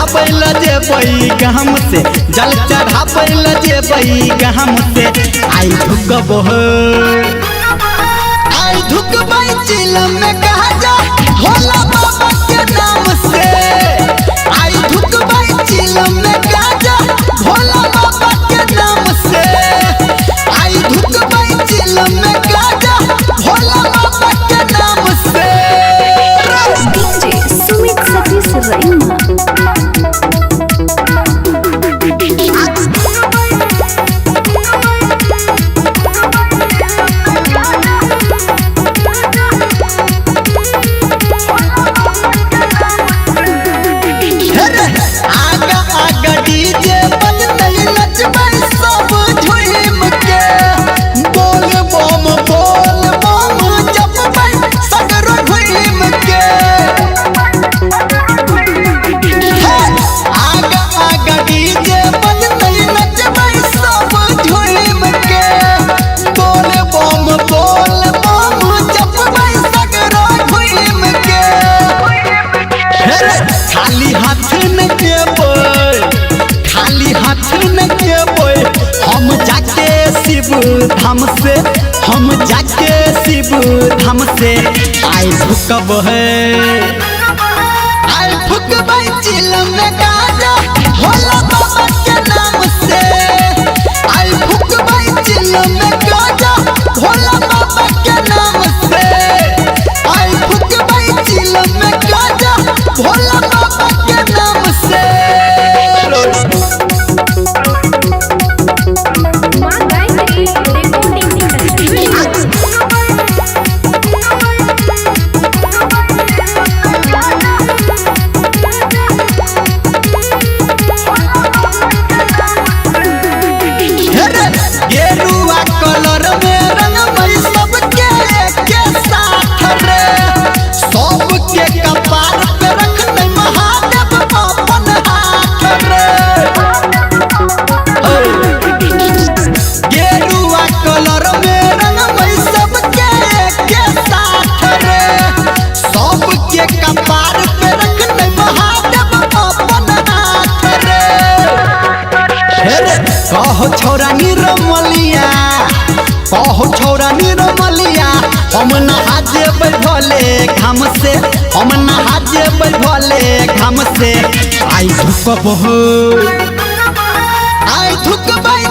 चढ़ावल जेबई गहम से, जल चढ़ावल जेबई गहम से। आई धुकबह आई धुकबई चिलम में कहा जा भोला बाबा के नाम से। आई धुकबई चिलम में कहा जा भोला बाबा के नाम से। आई धुकबई चिलम में कहा जा भोला बाबा के नाम से। DJ Sumit Satish Raima। खाली हाथ न केबई हम जाके शिव धाम से, हम जाके शिव धाम से। आई धुकबह आई धुकबई चिलम में गाजा भोला बाबा के नाम से। आई धुकबई चिलम में गाजा भोला बाबा के नाम से। आई धुकबई चिलम में गाजा भोला बाबा के नाम से। गेरुआ कलर में रंगमई सबके के साथ रे, सबके कपार पे रखने महादेव अपन हाथ रे। गेरुआ कलर में रंगमई सबके के साथ रे, सबके कपार पे रखने महादेव अपन हाथ रे। कहो छोरा निरमलिया, कहो छोरा निरमलिया, हम नहा जेबै भोले घाम से, हम नहा जेबै भोले घाम से। आई धुकबह आई धुकबई